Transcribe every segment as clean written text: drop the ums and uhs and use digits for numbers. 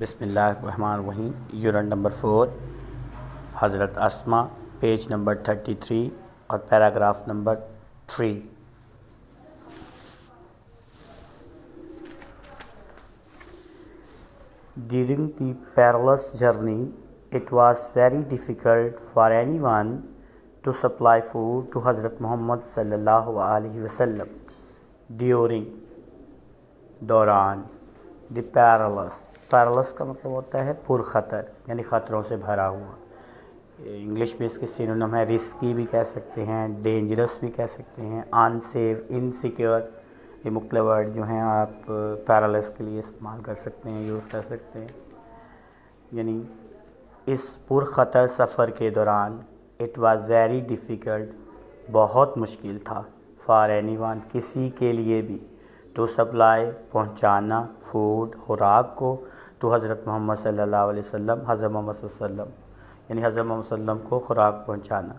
بسم اللہ الرحمن الرحیم. یونٹ نمبر 4 حضرت اسما، پیج نمبر 33 اور paragraph number 3. During the perilous journey, it was very difficult for anyone to supply food to Hazrat Muhammad sallallahu alaihi wasallam. During دوران. The perilous کا مطلب ہوتا ہے پر خطر، یعنی خطروں سے بھرا ہوا. انگلش میں اس کے سینونیم ہے رسکی بھی کہہ سکتے ہیں، ڈینجرس بھی کہہ سکتے ہیں، انسیف، انسیکیور. یہ مختلف ورڈ جو ہیں آپ پیرالس کے لیے استعمال کر سکتے ہیں، یوز کر سکتے ہیں. یعنی اس پر خطر سفر کے دوران اٹ واز ویری ڈیفیکلٹ، بہت مشکل تھا، فار اینی ون، کسی کے لیے بھی، ٹو سپلائی، پہنچانا، فوڈ، خوراک کو، ٹو حضرت محمد صلی اللہ علیہ وسلم، حضرت محمد صلی اللہ علیہ وسلم، یعنی حضرت محمد صلی اللہ علیہ وسلم کو خوراک پہنچانا.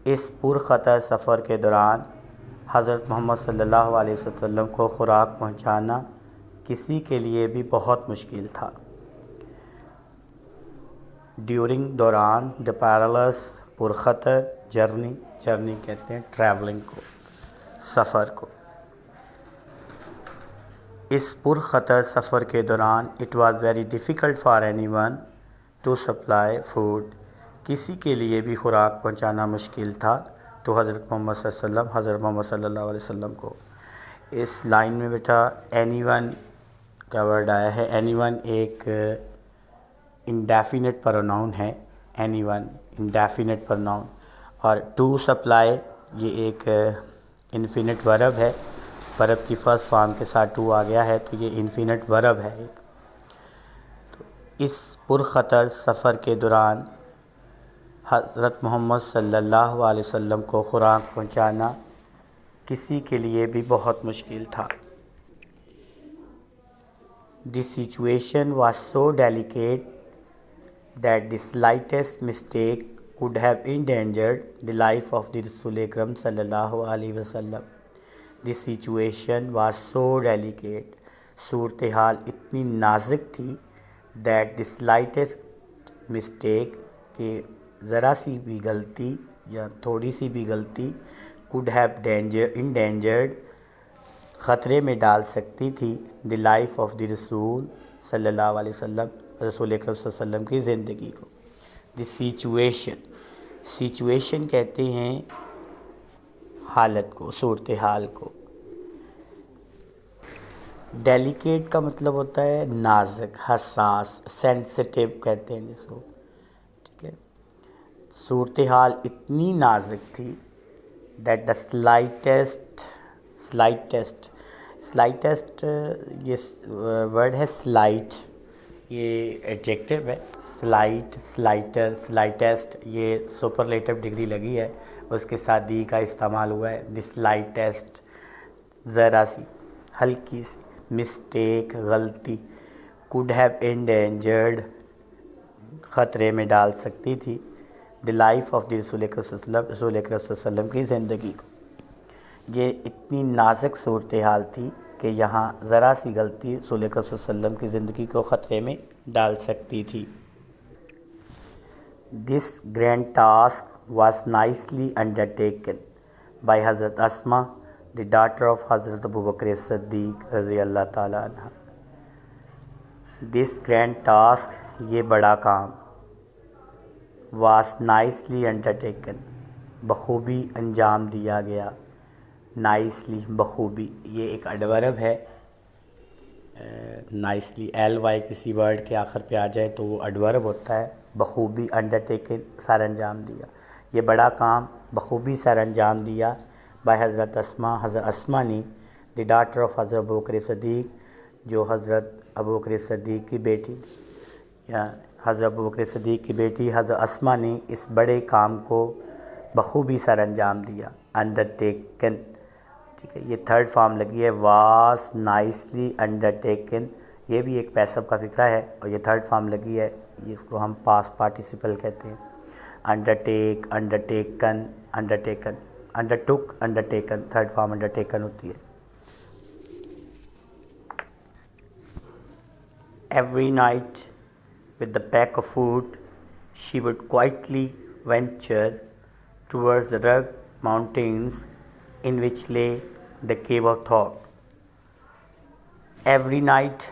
اس پر خطر سفر کے دوران حضرت محمد صلی اللہ علیہ وسلم کو خوراک پہنچانا کسی کے لیے بھی بہت مشکل تھا. ڈیورنگ دوران، دا پیرالس پر خطر، جرنی کہتے ہیں ٹریولنگ کو، سفر کو. اس پر خطر سفر کے دوران it was very difficult for anyone to supply food, کسی کے لیے بھی خوراک پہنچانا مشکل تھا، تو حضرت محمد صلی اللہ علیہ وسلم، حضرت محمد صلی اللہ علیہ وسلم کو. اس لائن میں بیٹا اینی ون کا ورڈ آیا ہے. اینی ون ایک انڈیفینٹ پروناؤن ہے، اینی ون انڈیفینٹ پروناؤن، اور ٹو سپلائی یہ ایک انفینٹ ورب ہے. ورب کی فرسٹ فارم کے ساتھ ٹو آ گیا ہے تو یہ انفینٹ ورب ہے ایک. تو اس پر خطر سفر کے دوران حضرت محمد صلی اللہ علیہ وسلم کو خوراک پہنچانا کسی کے لیے بھی بہت مشکل تھا. The situation was so delicate that the slightest mistake could have endangered the life of the Rasul Akram sallallahu alaihi wasallam. The situation was so delicate. صورتحال اتنی نازک تھی that the slightest mistake کہ ذرا سی بھی غلطی یا تھوڑی سی بھی غلطی could have endangered خطرے میں ڈال سکتی تھی the life of the رسول صلی اللہ علیہ وسلم، رسول اکرم صلی اللہ علیہ وسلم کی زندگی کو. the situation کہتے ہیں حالت کو، صورتحال کو. ڈیلیکیٹ کا مطلب ہوتا ہے نازک، حساس، سینسٹیو کہتے ہیں جس کو. ٹھیک ہے، صورتحال اتنی نازک تھی دیٹ دا سلائٹسٹ یہ ورڈ ہے سلائٹ، یہ ایڈجیکٹو ہے. سلائٹ، سلائٹر، سلائٹسٹ یہ سپرلیٹو ڈگری لگی ہے، اس کے ساتھ دی کا استعمال ہوا ہے. دی سلائٹسٹ ذرا سی، ہلکی سی. مسٹیک غلطی. could have endangered خطرے میں ڈال سکتی تھی the life of the رسول اکرم صلی اللہ علیہ وسلم، رسول اکرم صلی اللہ علیہ وسلم کی زندگی کو. یہ اتنی نازک صورتحال تھی کہ یہاں ذرا سی غلطی رسول اکرم صلی اللہ علیہ وسلم کی زندگی کو خطرے میں ڈال سکتی تھی. This grand task was nicely undertaken by حضرت اسما, the daughter of حضرت ابو بکر صدیق رضی اللہ تعالیٰ عنہ. This grand task یہ بڑا کام was nicely undertaken بخوبی انجام دیا گیا. نائسلی بخوبی یہ ایک ایڈورب ہے. نائسلی ایل وائی کسی ورڈ کے آخر پہ آ جائے تو وہ ایڈورب ہوتا ہے. بخوبی انڈرٹیکن سر انجام دیا. یہ بڑا کام بخوبی سر انجام دیا بائی حضرت اسما، حضرت اسما نے، دی ڈاٹر آف حضرت ابو بکر صدیق جو حضرت ابو بکر صدیق کی بیٹی، یا حضرت ابو بکر صدیق کی بیٹی حضرت اسما نے اس بڑے کام کو بخوبی سر انجام دیا. انڈرٹیکن، ٹھیک ہے، یہ تھرڈ فارم لگی ہے واس نائسلی انڈرٹیکن. یہ بھی ایک پیسو کا فقرہ ہے اور یہ تھرڈ فارم لگی ہے، اس کو ہم پاسٹ پارٹیسپل کہتے ہیں. Undertake, undertaken, undertaken, undertook, undertaken, third form undertaken ہوتی ہے. Every night, with the pack of food, she would quietly venture towards the rugged mountains in which lay the cave of thought. Every night,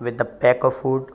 with the pack of food,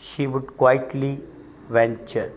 she would quietly venture,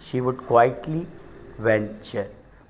she would quietly venture,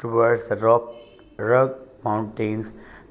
towards the rugged mountains,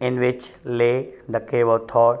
in which lay the cave of thought,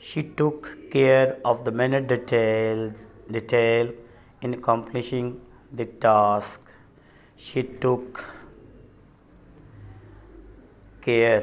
She took care of the minute detail in accomplishing the task. She took care,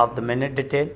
of the minute detail,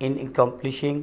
in accomplishing,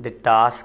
the task,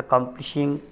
accomplishing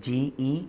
GERUND,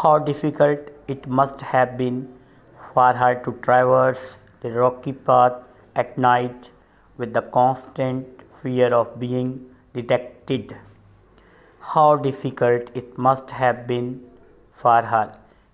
How difficult it must have been for her to traverse the rocky path at night with the constant fear of being detected. How difficult it must have been for her,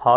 How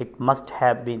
it must have been,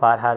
for her,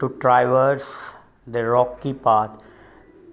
To traverse the rocky path,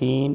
3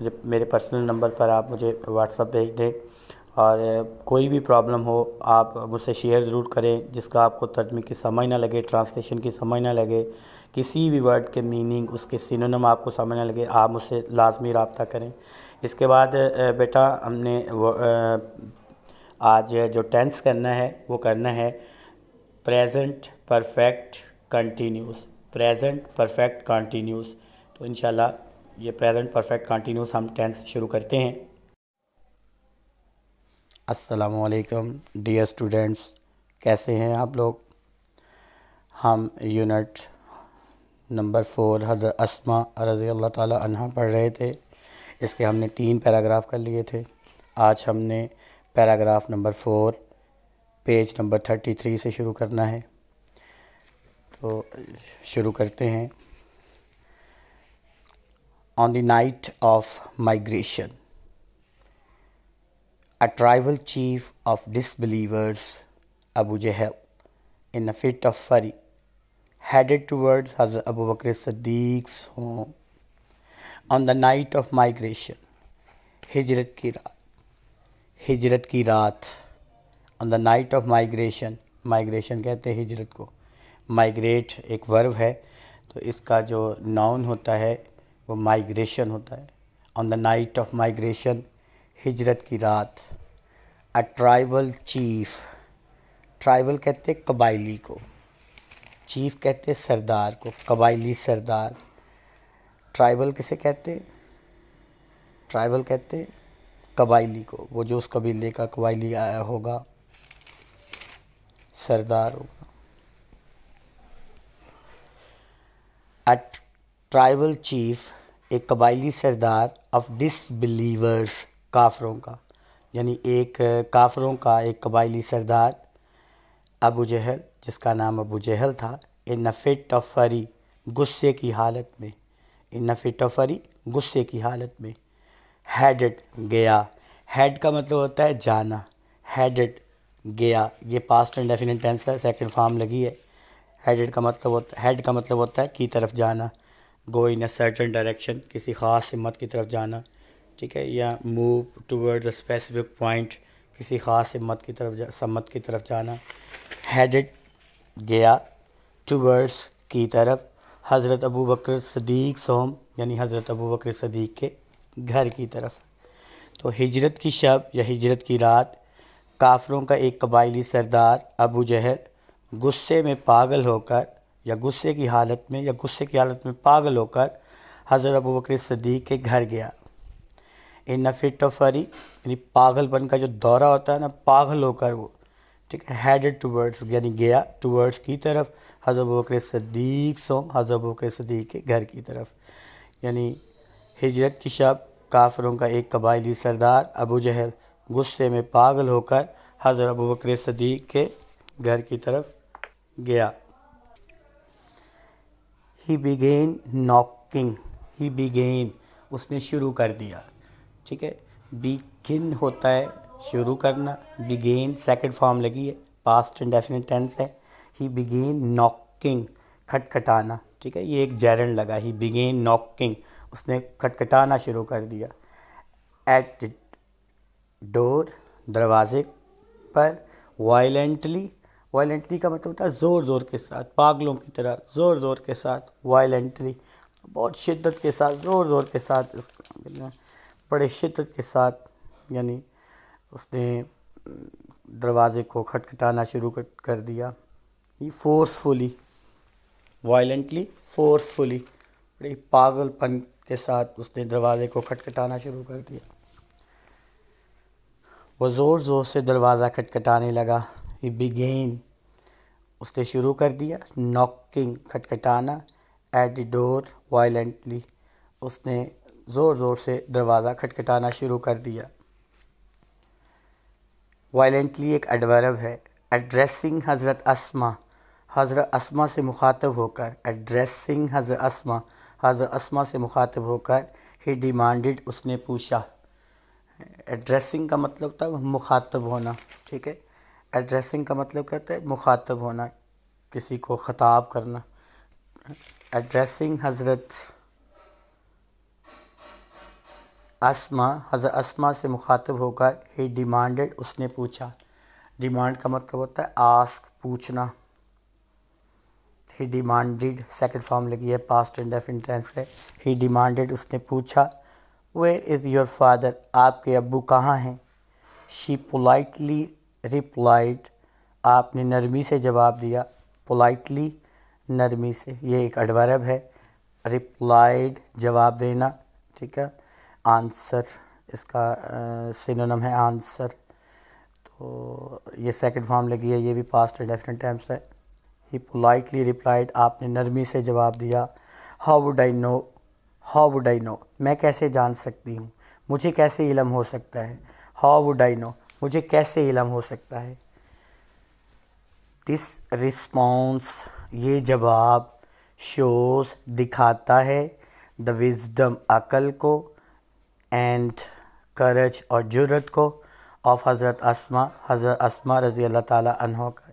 مجھے میرے personal number پر آپ مجھے what's app بھیج دیں، اور کوئی بھی problem ہو آپ مجھ سے شیئر ضرور کریں، جس کا آپ کو ترجمے کی سمجھ نہ لگے، ٹرانسلیشن کی سمجھ نہ لگے، کسی بھی ورڈ کے میننگ اس کے سینونیم آپ کو سمجھ نہ لگے، آپ مجھ سے لازمی رابطہ کریں۔ اس کے بعد بیٹا ہم نے آج جو ٹینس کرنا ہے وہ کرنا ہے present perfect continuous, present perfect continuous. تو انشاءاللہ یہ پریزنٹ پرفیکٹ کنٹینیوس ہم ٹینس شروع کرتے ہیں۔ السلام علیکم ڈیئر اسٹوڈنٹس، کیسے ہیں آپ لوگ؟ ہم یونٹ نمبر 4 حضرت اسماء رضی اللہ تعالی عنہ پڑھ رہے تھے۔ اس کے ہم نے 3 پیراگراف کر لیے تھے۔ آج ہم نے پیراگراف نمبر 4 پیج نمبر 33 سے شروع کرنا ہے، تو شروع کرتے ہیں۔ On the night of migration a tribal chief of disbelievers, Abu Jahl, in a fit of fury, headed towards Hazrat Abu Bakr as-Siddiq's home on the night of migration, ہجرت کی رات on the night of migration، migration کہتے ہیں ہجرت کو، migrate ایک ورب ہے، تو اس کا جو ناؤن ہوتا ہے وہ migration ہوتا ہے۔ on the night of migration، ہجرت کی رات، a tribal chief، ٹرائبل کہتے ہیں قبائلی کو، چیف کہتے ہیں سردار کو، قبائلی سردار۔ ٹرائبل کسے کہتے ہیں؟ ٹرائبل کہتے ہیں قبائلی کو، وہ جو اس قبیلے کا قبائلی آیا ہوگا، سردار ہوگا۔ a tribal chief، ایک قبائلی سردار، of disbelievers، کافروں کا، یعنی ایک کافروں کا ایک قبائلی سردار، ابو جہل، جس کا نام ابو جہل تھا، ان فٹ آف فری، غصے کی حالت میں، ان فٹ آف فری، غصے کی حالت میں، ہیڈڈ، گیا، ہیڈ کا مطلب ہوتا ہے جانا، ہیڈڈ، گیا، یہ پاسٹ انڈیفینٹ ٹینس ہے، سیکنڈ فارم لگی ہے۔ ہیڈ کا مطلب ہوتا ہے کی طرف جانا، گو ان اے سرٹن ڈائریکشن، کسی خاص سمت کی طرف جانا، ٹھیک ہے، یا move towards a specific point, کسی خاص سمت کی طرف جانا۔ ہیڈڈ، گیا، ٹورڈز، کی طرف، حضرت ابو بکر صدیق ہوم، یعنی حضرت ابو بکر صدیق کے گھر کی طرف۔ تو ہجرت کی شب یا ہجرت کی رات، کافروں کا ایک قبائلی سردار ابو جہل غصے میں پاگل ہو کر، یا غصے کی حالت میں پاگل ہو کر حضرت ابو بکر صدیق کے گھر گیا۔ ان فٹ آف فری، یعنی پاگل پن کا جو دورہ ہوتا ہے نا، پاگل ہو کر وہ، ٹھیک ہے، ہیڈڈ ٹورڈز، یعنی گیا، ٹورڈز کی طرف، حضرت ابو بکر صدیق حضرت ابو بکر صدیق کے گھر کی طرف۔ یعنی ہجرت کی شب، کافروں کا ایک قبائلی سردار ابو جہل غصے میں پاگل ہو کر حضرت ابو بکر صدیق کے گھر کی طرف گیا۔ ہی بیگین ناکنگ، ہی بیگین، اس نے شروع کر دیا، ٹھیک ہے، بیگن ہوتا ہے شروع کرنا، بیگین سیکنڈ فارم لگی ہے، پاسٹ انڈیفینٹ ٹینس ہے۔ ہی بیگین ناکنگ، کھٹکھٹانا، ٹھیک ہے، یہ ایک جیرنڈ لگا، ہی بیگین ناکنگ، اس نے کھٹکھٹانا شروع کر دیا۔ ایٹ ڈور، دروازے پر، وائلنٹلی، وائلنٹلی کا مطلب ہوتا ہے زور زور کے ساتھ، پاگلوں کی طرح زور زور کے ساتھ، وائلنٹلی، بہت شدت کے ساتھ، زور زور کے ساتھ، بڑے شدت کے ساتھ، یعنی اس نے دروازے کو کھٹکھٹانا شروع کر دیا۔ یہ فورسفلی، وائلنٹلی، فورسفلی، بڑے پاگل پن کے ساتھ اس نے دروازے کو کھٹکھٹانا شروع کر دیا۔ وہ زور زور سے دروازہ کھٹکھٹانے لگا۔ ہی بیگین، اس نے شروع کر دیا، ناکنگ، کھٹکھٹانا، ایٹ دی ڈور، وائلنٹلی، اس نے زور زور سے دروازہ کھٹکھٹانا شروع کر دیا۔ وائلنٹلی ایک ایڈورب ہے۔ ایڈریسنگ حضرت اسماء، حضرت اسماء سے مخاطب ہو کر، ایڈریسنگ حضرت اسماء، حضرت اسماء سے مخاطب ہو کر، ہی ڈیمانڈڈ، اس نے پوچھا۔ ایڈریسنگ کا مطلب ہوتا ہے مخاطب ہونا، ٹھیک ہے، ایڈریسنگ کا مطلب کہتا ہے مخاطب ہونا، کسی کو خطاب کرنا۔ ایڈریسنگ حضرت اسما حضرت اسما سے مخاطب ہو کر ہی ڈیمانڈڈ اس نے پوچھا. ڈیمانڈ کا مطلب ہوتا ہے آسک پوچھنا. ہی ڈیمانڈڈ سیکنڈ فارم لگی ہے پاسٹ انڈیفینٹ ٹینس ہے. ہی ڈیمانڈڈ اس نے پوچھا ویئر از یور فادر آپ کے ابو کہاں ہیں. شی پولائٹلی ریپلائڈ آپ نے نرمی سے جواب دیا. پولائٹلی نرمی سے، یہ ایک ایڈورب ہے. ریپلائڈ جواب دینا، ٹھیک ہے. آنسر اس کا سینونیم ہے آنسر. تو یہ سیکنڈ فارم لگی ہے، یہ بھی پاسٹ انڈیفینٹ ٹینس ہے. ہی پولائٹلی ریپلائڈ آپ نے نرمی سے جواب دیا. How would I know, how would I know میں کیسے جان سکتی ہوں، مجھے کیسے علم ہو سکتا ہے. ہاؤ وڈ آئی نو مجھے کیسے علم ہو سکتا ہے. دس رسپانس یہ جواب شوز دکھاتا ہے دا وزڈم عقل کو اینڈ کرج اور جرت کو آف حضرت اسما رضی اللہ تعالیٰ عنہ کا.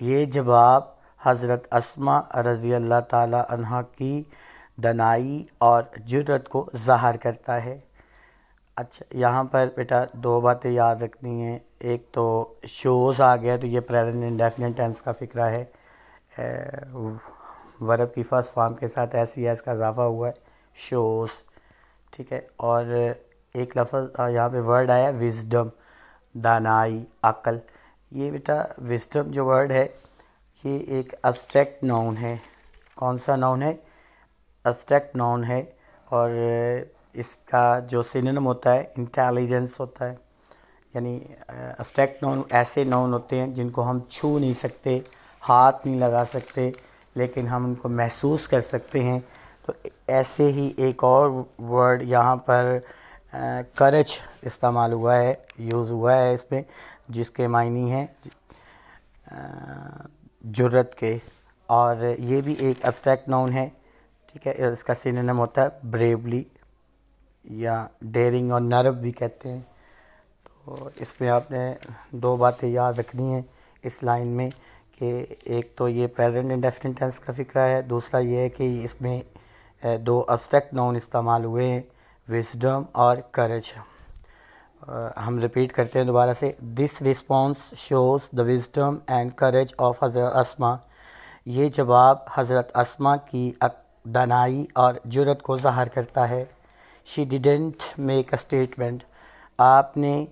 یہ جواب حضرت اسما رضی اللہ تعالیٰ عنہ کی دانائی اور جرت کو ظاہر کرتا ہے. اچھا یہاں پر بیٹا دو باتیں یاد رکھنی ہیں. ایک تو شوز آ گیا تو یہ پریزنٹ انڈیفینٹ ٹینس کا فقرہ ہے. ورب کی فرسٹ فارم کے ساتھ ایسی ایس کا اضافہ ہوا ہے شوز، ٹھیک ہے. اور ایک لفظ یہاں پہ ورڈ آیا وزڈم، دانائی، عقل. یہ بیٹا وزڈم جو ورڈ ہے یہ ایک ابسٹریکٹ ناؤن ہے. کون سا ناؤن ہے؟ ابسٹریکٹ ناؤن ہے. اور اس کا جو سینونیم ہوتا ہے انٹیلیجنس ہوتا ہے. یعنی ابسٹریکٹ ناؤن ایسے ناؤن ہوتے ہیں جن کو ہم چھو نہیں سکتے، ہاتھ نہیں لگا سکتے، لیکن ہم ان کو محسوس کر سکتے ہیں. تو ایسے ہی ایک اور ورڈ یہاں پر کرج استعمال ہوا ہے، یوز ہوا ہے اس میں، جس کے معنی ہیں جرت کے. اور یہ بھی ایک ابسٹریکٹ ناؤن ہے، ٹھیک ہے. اس کا سینونیم ہوتا ہے بریولی یا ڈیرنگ اور نرو بھی کہتے ہیں. تو اس میں آپ نے دو باتیں یاد رکھنی ہیں اس لائن میں کہ ایک تو یہ پریزنٹ انڈیفینٹ ٹینس کا فقرہ ہے، دوسرا یہ ہے کہ اس میں دو ابسٹریکٹ ناؤن استعمال ہوئے ہیں، وزڈم اور کرج. ہم ریپیٹ کرتے ہیں دوبارہ سے. This response shows the wisdom and courage of حضرت اسما. یہ جواب حضرت اسما کی دانائی اور جرت کو ظاہر کرتا ہے. شی ڈیڈنٹ میک اے اسٹیٹمنٹ آپ نے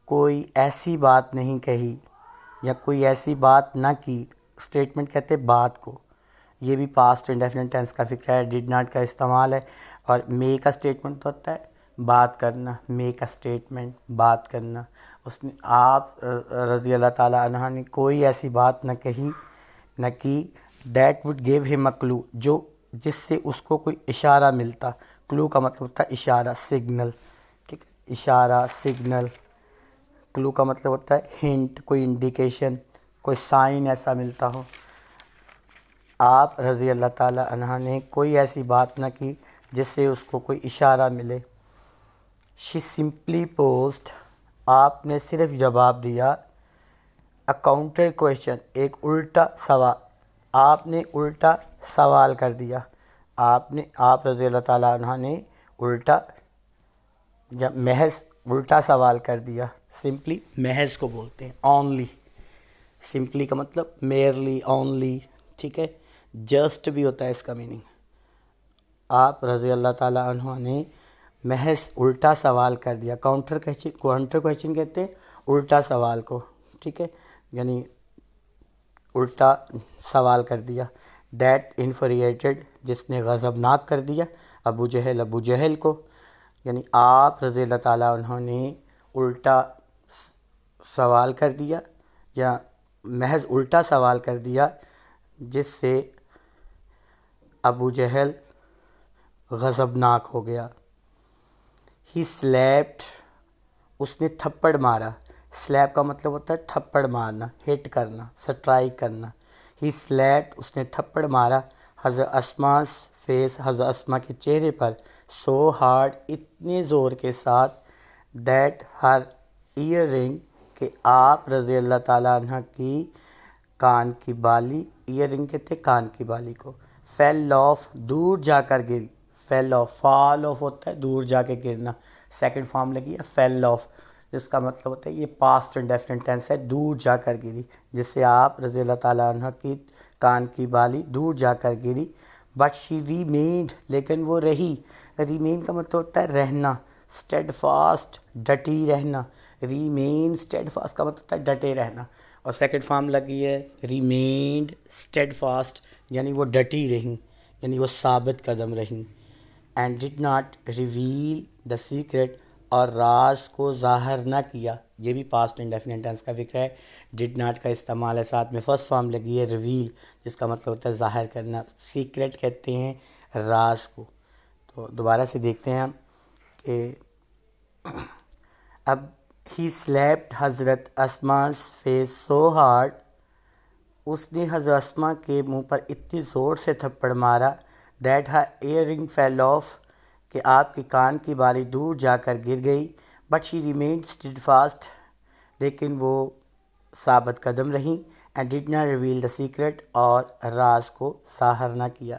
کوئی ایسی بات نہیں کہی یا کوئی ایسی بات نہ کی. اسٹیٹمنٹ کہتے ہیں بات کو. یہ بھی پاسٹ انڈیفینٹ ٹینس کا فقرہ ہے، ڈیڈ ناٹ کا استعمال ہے. اور میک اے اسٹیٹمنٹ تو ہوتا ہے بات کرنا. میک اے اسٹیٹمنٹ بات کرنا. اس نے آپ رضی اللہ تعالیٰ عنہ نے کوئی ایسی بات نہ کہی نہ کی دیٹ وڈ گیو ہم اے کلو جو جس سے اس کو کوئی اشارہ ملتا. کلو کا مطلب ہوتا ہے اشارہ، سگنل، ٹھیک ہے. اشارہ، سگنل. کلو کا مطلب ہوتا ہے ہنٹ، کوئی انڈیکیشن، کوئی سائن ایسا ملتا ہو. آپ رضی اللہ تعالیٰ عنہ نے کوئی ایسی بات نہ کی جس سے اس کو کوئی اشارہ ملے. شی سمپلی پوسڈ آپ نے صرف جواب دیا. اے کاؤنٹر کویشچن ایک الٹا سوال. آپ نے الٹا سوال کر دیا. آپ رضی اللہ تعالیٰ عنہ نے الٹا یا محض الٹا سوال کر دیا. سمپلی محض کو بولتے ہیں، اونلی. سمپلی کا مطلب میرلی، اونلی، ٹھیک ہے. جسٹ بھی ہوتا ہے اس کا میننگ. آپ رضی اللہ تعالیٰ عنہ نے محض الٹا سوال کر دیا. کاؤنٹر کویشچن کہتے ہیں الٹا سوال کو، ٹھیک ہے. یعنی الٹا سوال کر دیا. دیٹ انفریٹڈ جس نے غضبناک کر دیا ابو جہل کو. یعنی آپ رضی اللہ تعالیٰ عنہ نے الٹا سوال کر دیا یا محض الٹا سوال کر دیا جس سے ابو جہل غضبناک ہو گیا. ہی سلیپڈ اس نے تھپڑ مارا. سلیپ کا مطلب ہوتا ہے تھپڑ مارنا، ہٹ کرنا، سٹرائک کرنا. ہی سلیپڈ اس نے تھپڑ مارا. حضرت اسما's فیس حضرت اسما کے چہرے پر سو ہارڈ اتنے زور کے ساتھ دیٹ ہر ایئر رنگ کہ آپ رضی اللہ تعالیٰ عنہ کی کان کی بالی، ایئر رنگ کہتے کان کی بالی کو، فیل آف دور جا کر گری. فیل آف، فال آف ہوتا ہے دور جا کے گرنا. سیکنڈ فارم لگی ہے فیل آف، جس کا مطلب ہوتا ہے یہ پاسٹ انڈیفینٹ ٹینس ہے، دور جا کر گری، جس سے آپ رضی اللہ تعالیٰ عنہ کی کان کی بالی دور جا کر گری. بٹ شی ریمینڈ، لیکن وہ رہی. ریمین کا مطلب ہوتا ہے رہنا، اسٹیڈ فاسٹ ڈٹی رہنا. ریمین اسٹیڈ فاسٹ کا مطلب ہوتا ہے ڈٹے رہنا. اور سیکنڈ فارم لگی ہے ریمینڈ اسٹیڈ فاسٹ، یعنی وہ ڈٹی رہیں، یعنی وہ ثابت قدم رہیں. And did not reveal the secret, اور راز کو ظاہر نہ کیا. یہ بھی پاسٹ انڈیفینٹ ٹینس کا فکر ہے. ڈڈ ناٹ کا استعمال ہے، ساتھ میں فرسٹ فارم لگی ہے ریویل، جس کا مطلب ہوتا ہے ظاہر کرنا. سیکرٹ کہتے ہیں راز کو. تو دوبارہ سے دیکھتے ہیں ہم کہ اب ہی سلیپٹ حضرت اسما's فیس سو ہارڈ، اس نے حضرت اسما کے منہ پر اتنی زور سے تھپڑ مارا that her earring fell off, کہ آپ کے کان کی بالی دور جا کر گر گئی. But she remained steadfast, لیکن وہ ثابت قدم رہیں. And did not reveal the secret, اور راز کو ظاہر نہ کیا.